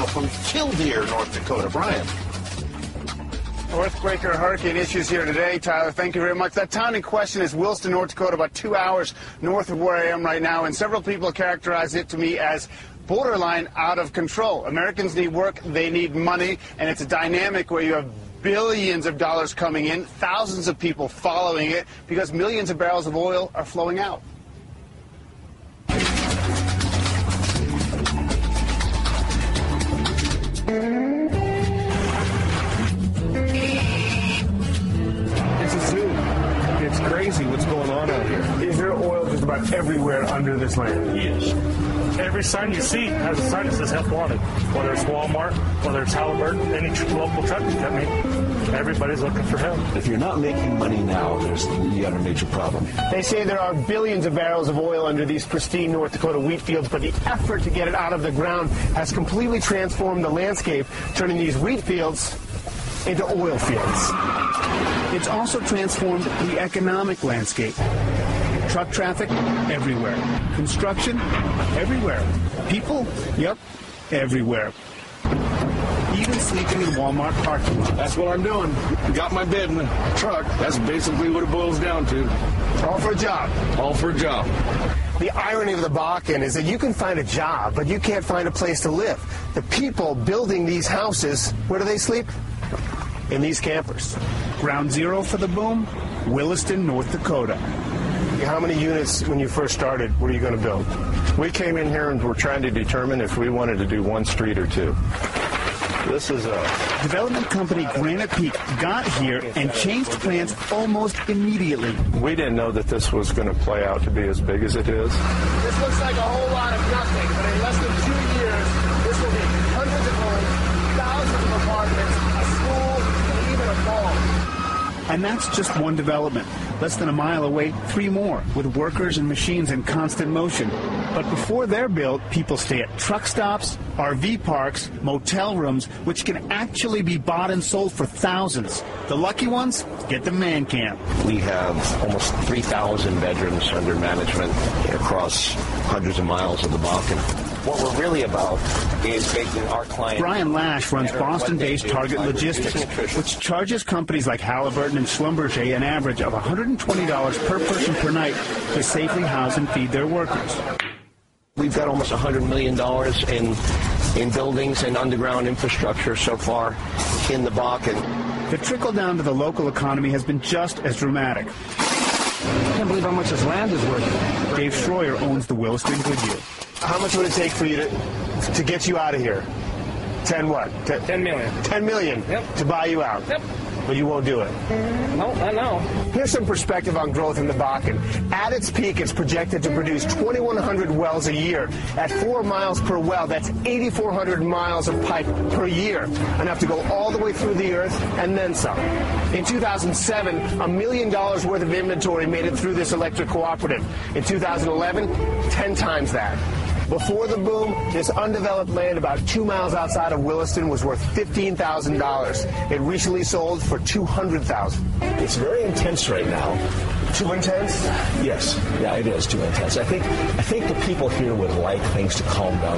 From Killdeer, North Dakota. Brian. Earthquaker hurricane issues here today, Tyler. Thank you very much. That town in question is Williston, North Dakota, about 2 hours north of where I am right now, and several people characterize it to me as borderline out of control. Americans need work, they need money, and it's a dynamic where you have billions of dollars coming in, thousands of people following it, because millions of barrels of oil are flowing out. It's a zoo. It's crazy what's going on out here. Is there oil just about everywhere under this land? Yes. Every sign you see has a sign that says help wanted. Whether it's Walmart, whether it's Halliburton, any local trucking company, everybody's looking for help. If you're not making money now, you got a major problem. They say there are billions of barrels of oil under these pristine North Dakota wheat fields, but the effort to get it out of the ground has completely transformed the landscape, turning these wheat fields into oil fields. It's also transformed the economic landscape. Truck traffic, everywhere. Construction, everywhere. People, yep, everywhere. Even sleeping in Walmart parking lots. That's what I'm doing. Got my bed in the truck. That's basically what it boils down to. All for a job. All for a job. The irony of the Bakken is that you can find a job, but you can't find a place to live. The people building these houses, where do they sleep? In these campers. Ground zero for the boom, Williston, North Dakota. How many units, when you first started, were you going to build? We came in here and were trying to determine if we wanted to do one street or two. This is a development company Granite Peak got here and changed plans almost immediately. We didn't know that this was going to play out to be as big as it is. This looks like a whole lot of nothing, but in less than 2 years, this will be hundreds of homes, thousands of apartments, a school, and even a mall. And that's just one development. Less than a mile away, 3 more, with workers and machines in constant motion. But before they're built, people stay at truck stops, RV parks, motel rooms, which can actually be bought and sold for thousands. The lucky ones get the man camp. We have almost 3,000 bedrooms under management across hundreds of miles of the Bakken. What we're really about is making our clients... Brian Lash runs Boston-based Target Logistics, which charges companies like Halliburton and Schlumberger an average of $120 per person per night to safely house and feed their workers. We've got almost $100 million in buildings and underground infrastructure so far in the Bakken. The trickle down to the local economy has been just as dramatic. I can't believe how much this land is worth. Dave Schroyer owns the Williston Goodyear. How much would it take for you to get you out of here? 10 what? 10 million. 10 million Yep. To buy you out? Yep. But you won't do it. No, I know. Here's some perspective on growth in the Bakken. At its peak, it's projected to produce 2,100 wells a year. At 4 miles per well, that's 8,400 miles of pipe per year. Enough to go all the way through the earth and then some. In 2007, $1 million worth of inventory made it through this electric cooperative. In 2011, 10 times that. Before the boom, this undeveloped land about 2 miles outside of Williston was worth $15,000. It recently sold for $200,000. It's very intense right now. Too intense? Yes. Yeah, it is too intense. I think the people here would like things to calm down.